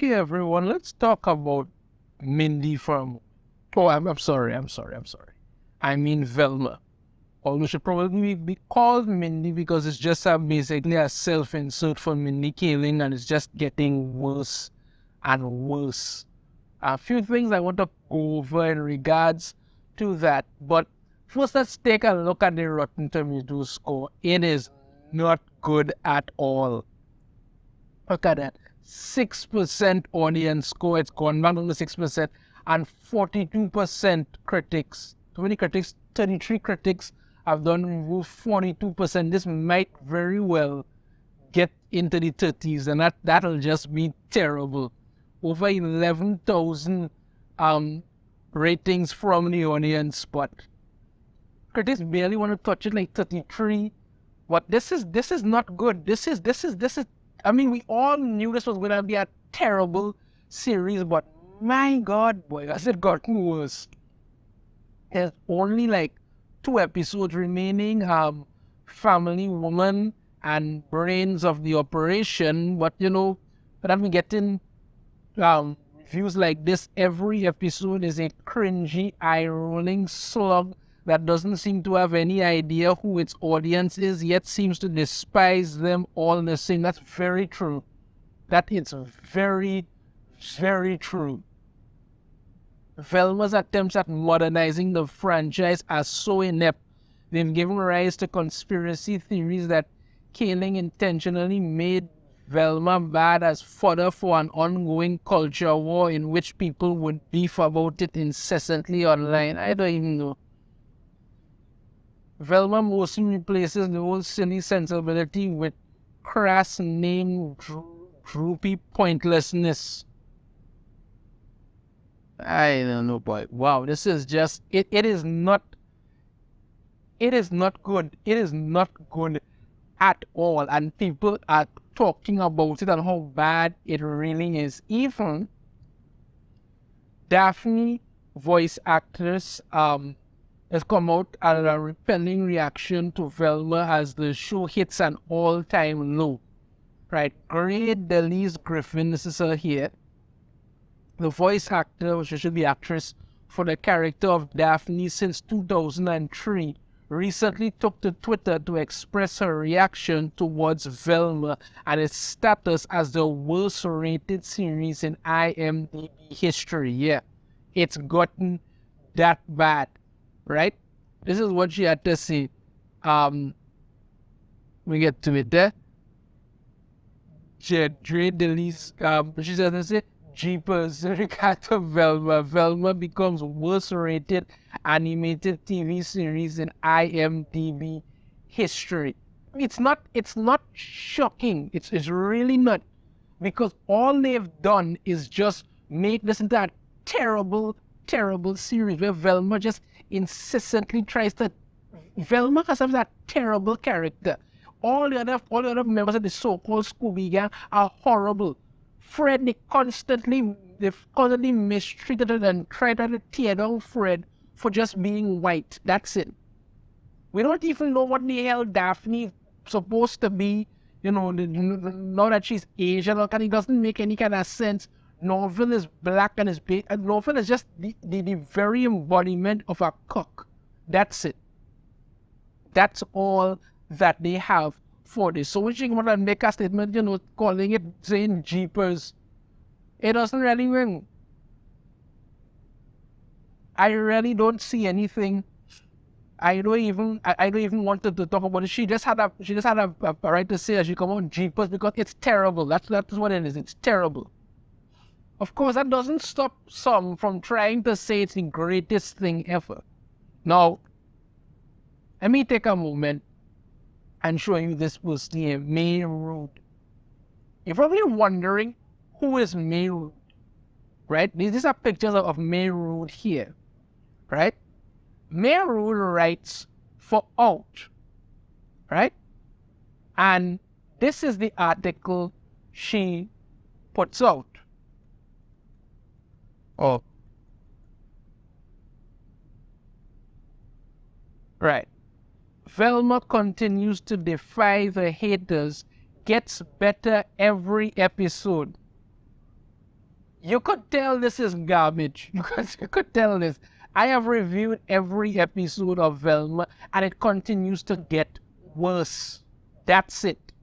Okay, everyone, let's talk about Mindy from. Oh, I'm sorry. I mean Velma. Although should probably be called Mindy because it's just basically a self-insert for Mindy Kaling, and it's just getting worse and worse. A few things I want to go over in regards to that, but first let's take a look at the Rotten Tomatoes score. It is not good at all. Look at that. 6% audience score. It's gone down to 6%. And 42% critics. How many critics? 33 critics have done reviews. 42%. This might very well get into the 30s. And that'll just be terrible. Over 11,000 ratings from the audience. But critics barely want to touch it, like 33. But this is not good. This is I mean, we all knew this was going to be a terrible series, but my God, boy, has it gotten worse. There's only like 2 episodes remaining, Family Woman and Brains of the Operation, but but I've been getting reviews like this. Every episode is a cringy, eye-rolling slug that doesn't seem to have any idea who its audience is, yet seems to despise them all the same. That's very true. That is very, very true. Velma's attempts at modernizing the franchise are so inept. They've given rise to conspiracy theories that Kaling intentionally made Velma bad as fodder for an ongoing culture war in which people would beef about it incessantly online. I don't even know. Velma mostly replaces the whole silly sensibility with crass name droopy pointlessness. I don't know, boy. Wow, this is just it is not good. It is not good at all. And people are talking about it and how bad it really is. Even Daphne voice actress has come out at a repelling reaction to Velma as the show hits an all-time low. Right, great Delise Griffin, this is her here. The voice actor, which should be actress, for the character of Daphne since 2003, recently took to Twitter to express her reaction towards Velma and its status as the worst-rated series in IMDb history. Yeah, it's gotten that bad. Right? This is what she had to say. We get to it there. Dre Delise, she says, Jeepers, regard to Velma. Velma becomes worst rated animated TV series in IMDb history. It's not shocking. It's really not. Because all they've done is just make this into a terrible series where Velma just incessantly tries to. Velma herself is a terrible character. All the other members of the so-called Scooby Gang are horrible. Fred, they constantly mistreated her and tried to tear down Fred for just being white. That's it. We don't even know what the hell Daphne is supposed to be. Now that she's Asian, it doesn't make any kind of sense. Norville is black and is big. And Norville is just the very embodiment of a cock. That's it. That's all that they have for this. So when she want to make a statement, calling it, saying Jeepers, it doesn't really ring. I really don't see anything. I don't even want to talk about it. She just had a right to say as she come on Jeepers because it's terrible. That's what it is. It's terrible. Of course, that doesn't stop some from trying to say it's the greatest thing ever. Now, let me take a moment and show you this person here, May Rood. You're probably wondering who is May Rood, right? These are pictures of May Rood here, right? May Rood writes for Out, right? And this is the article she puts out. Oh. Right. Velma continues to defy the haters, gets better every episode. You could tell this is garbage. You could tell this. I have reviewed every episode of Velma and it continues to get worse. That's it.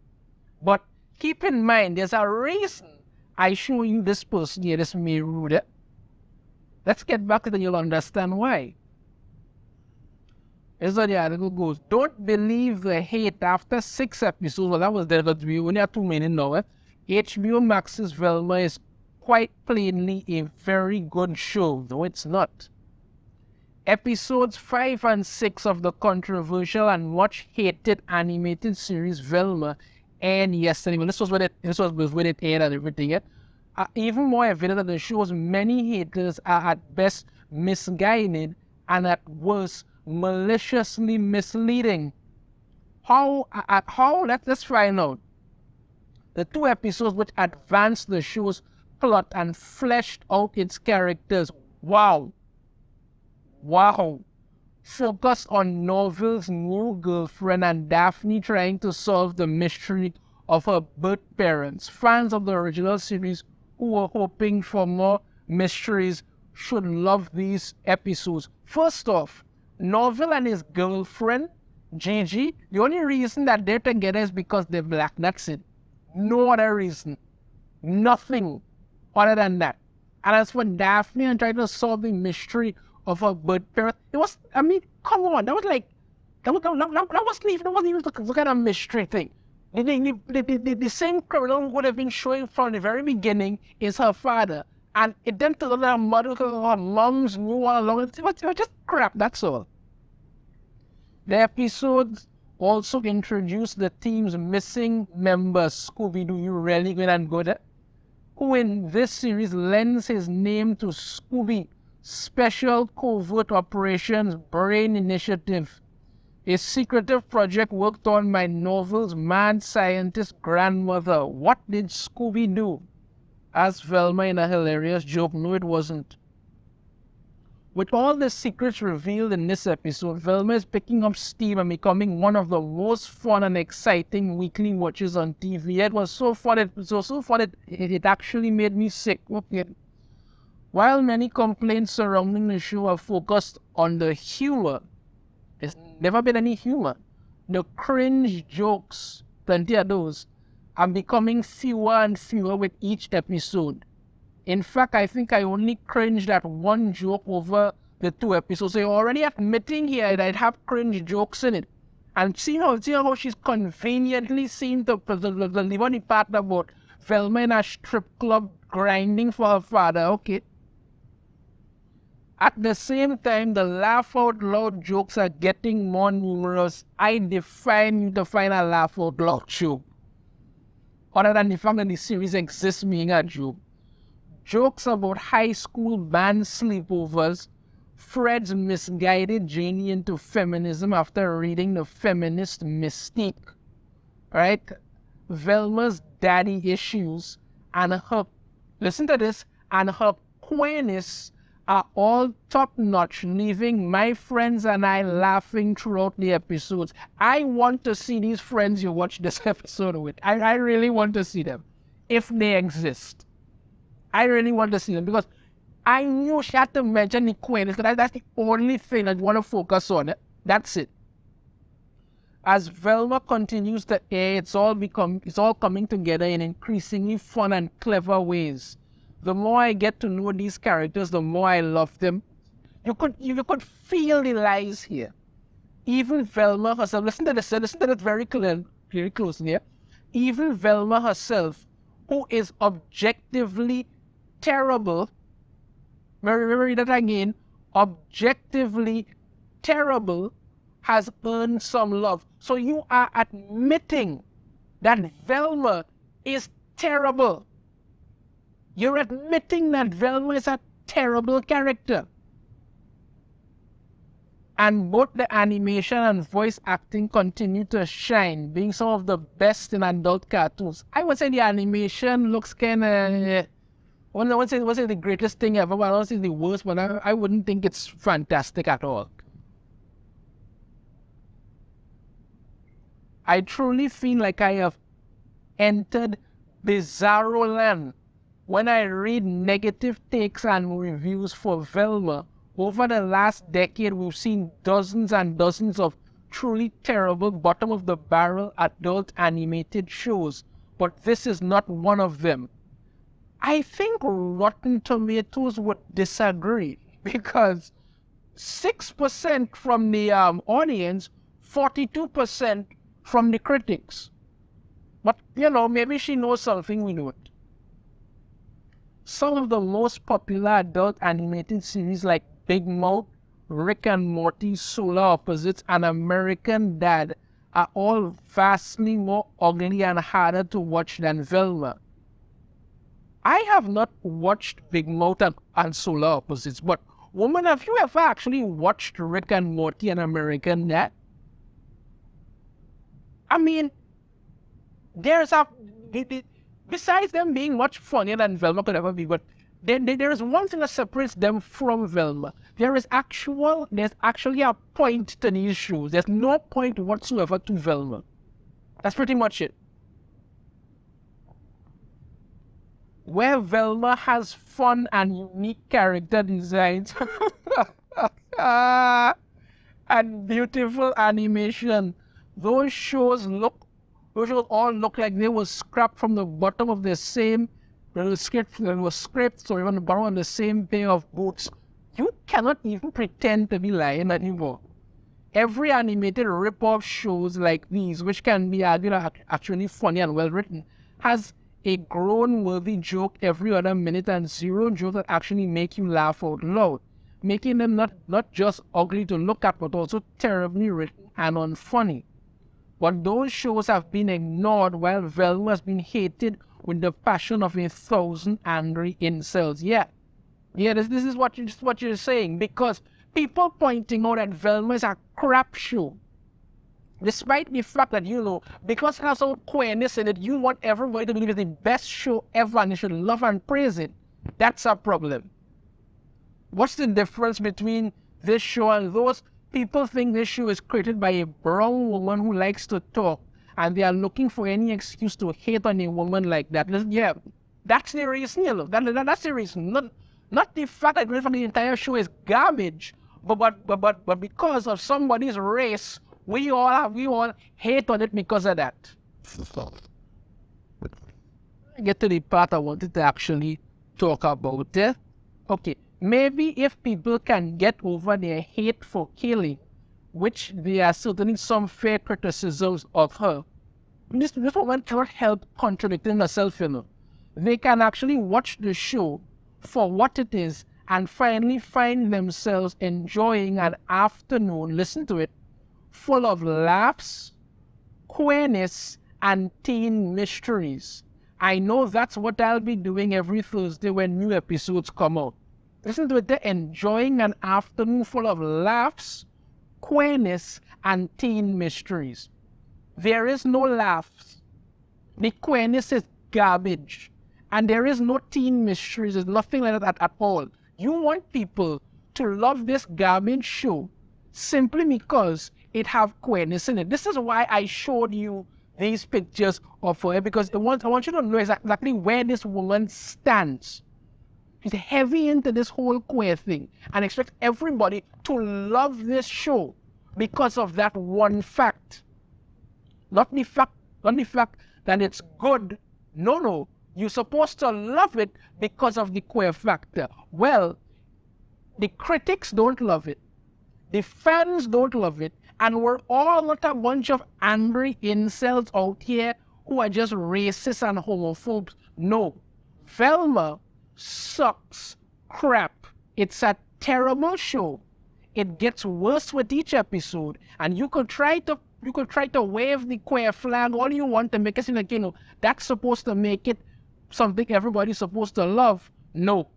But keep in mind, there's a reason I show you this person here, this Merude. Let's get back to it and you'll understand why. Here's how the article goes. Don't believe the hate after 6 episodes. Well, that was there, but we only have 2 minutes now. HBO Max's Velma is quite plainly a very good show, though it's not. Episodes 5 and 6 of the controversial and much hated animated series Velma aired yesterday. Well, this was when it aired and everything. Even more evident that the show's many haters are at best misguided and at worst maliciously misleading. How? Let's find out. The 2 episodes which advanced the show's plot and fleshed out its characters. Wow. Focus on Norville's new girlfriend and Daphne trying to solve the mystery of her birth parents. Fans of the original series who were hoping for more mysteries should love these episodes. First off, Norville and his girlfriend, Gigi, the only reason that they're together is because they're black. That's it. No other reason. Nothing other than that. And as for Daphne and trying to solve the mystery of her birth parents, it was, I mean, come on. That was like, that wasn't even look at a mystery thing. The same criminal would have been showing from the very beginning is her father. And it then to her mother, her moms knew all along. It was just crap, that's all. The episodes also introduced the team's missing member, Scooby-Doo. You really going and go there? Who in this series lends his name to Scooby, Special Covert Operations Brain Initiative, a secretive project worked on by Norville's mad scientist grandmother. What did Scooby do? Asked Velma in a hilarious joke. No, it wasn't. With all the secrets revealed in this episode, Velma is picking up steam and becoming one of the most fun and exciting weekly watches on TV. It was so fun, it actually made me sick. Okay. While many complaints surrounding the show are focused on the humor, there's never been any humor. The cringe jokes, plenty of those, are becoming fewer and fewer with each episode. In fact, I think I only cringed at 1 joke over the 2 episodes. So you're already admitting here that it have cringe jokes in it. And see how she's conveniently seen the funny part about Velma in a strip club grinding for her father. Okay. At the same time, the laugh out loud jokes are getting more numerous. I defy you to find a laugh out loud joke, other than the fact that the series exists being a joke. Jokes about high school band sleepovers, Fred's misguided Janie into feminism after reading The Feminist Mystique, right? Velma's daddy issues and her, listen to this, and her queerness are all top-notch, leaving my friends and I laughing throughout the episodes. I want to see these friends you watch this episode with. I really want to see them, if they exist. I really want to see them, because I knew she had to mention the queerness, because that's the only thing I want to focus on. That's it. As Velma continues to air, it's all coming together in increasingly fun and clever ways. The more I get to know these characters, the more I love them. You could feel the lies here. Even Velma herself, listen to this very closely here. Even Velma herself, who is objectively terrible, remember that again, objectively terrible, has earned some love. So you are admitting that Velma is terrible. You're admitting that Velma is a terrible character. And both the animation and voice acting continue to shine, being some of the best in adult cartoons. I would say the animation looks kind of, I wouldn't say the greatest thing ever, but I don't say the worst, but I wouldn't think it's fantastic at all. I truly feel like I have entered Bizarro land. when I read negative takes and reviews for Velma, over the last decade, we've seen dozens and dozens of truly terrible bottom of the barrel adult animated shows, but this is not one of them. I think Rotten Tomatoes would disagree because 6% from the audience, 42% from the critics. But, maybe she knows something we don't. Some of the most popular adult animated series like Big Mouth, Rick and Morty, Solar Opposites, and American Dad are all vastly more ugly and harder to watch than Velma. I have not watched Big Mouth and Solar Opposites, but woman, have you ever actually watched Rick and Morty and American Dad? I mean, besides them being much funnier than Velma could ever be, but there is one thing that separates them from Velma. There's actually a point to these shows. There's no point whatsoever to Velma. That's pretty much it. Where Velma has fun and unique character designs and beautiful animation, those shows all look like they were scrapped from the bottom of the same script, or even the bottom of the same pair of boots. You cannot even pretend to be lying anymore. Every animated rip-off shows like these, which can be actually funny and well written, has a groan-worthy joke every other minute and zero jokes that actually make you laugh out loud, making them not just ugly to look at, but also terribly written and unfunny. But those shows have been ignored while Velma has been hated with the passion of 1,000 angry incels. Yeah, this is what you're saying, because people pointing out that Velma is a crap show, despite the fact that, because it has some queerness in it, you want everybody to believe it's the best show ever and you should love and praise it. That's a problem. What's the difference between this show and those? People think this show is created by a brown woman who likes to talk, and they are looking for any excuse to hate on a woman like that. Yeah, that's the reason, that's the reason. Not the fact that the entire show is garbage, but because of somebody's race, we all hate on it because of that. I get to the part I wanted to actually talk about it. Okay, maybe if people can get over their hate for Kaling, which there are certainly some fair criticisms of her, this woman cannot help contradicting herself, They can actually watch the show for what it is and finally find themselves enjoying an afternoon, listen to it, full of laughs, queerness, and teen mysteries. I know that's what I'll be doing every Thursday when new episodes come out. Listen to it, they're enjoying an afternoon full of laughs, queerness, and teen mysteries. There is no laughs. The queerness is garbage. And there is no teen mysteries. There's nothing like that at all. You want people to love this garbage show simply because it have queerness in it. This is why I showed you these pictures of her, because I want you to know exactly where this woman stands. She's heavy into this whole queer thing and expects everybody to love this show because of that one fact. Not the fact that it's good. No. You're supposed to love it because of the queer factor. Well, the critics don't love it. The fans don't love it. And we're all not a bunch of angry incels out here who are just racist and homophobes. No. Velma sucks crap. It's a terrible show. It gets worse with each episode. And you could try to wave the queer flag all you want to make it seem like, that's supposed to make it something everybody's supposed to love. No.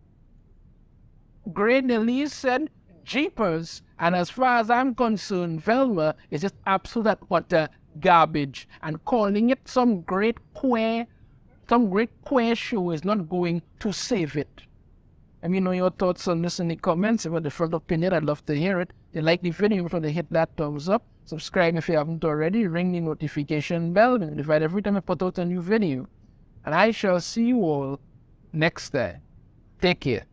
Gray Delise said, jeepers. And as far as I'm concerned, Velma is just absolute utter garbage. And calling it some great queer show is not going to save it. Let me know your thoughts on this in the comments. If you have a different opinion, I'd love to hear it. If you like the video, remember to hit that thumbs up. Subscribe if you haven't already. Ring the notification bell. Be notified every time I put out a new video. And I shall see you all next time. Take care.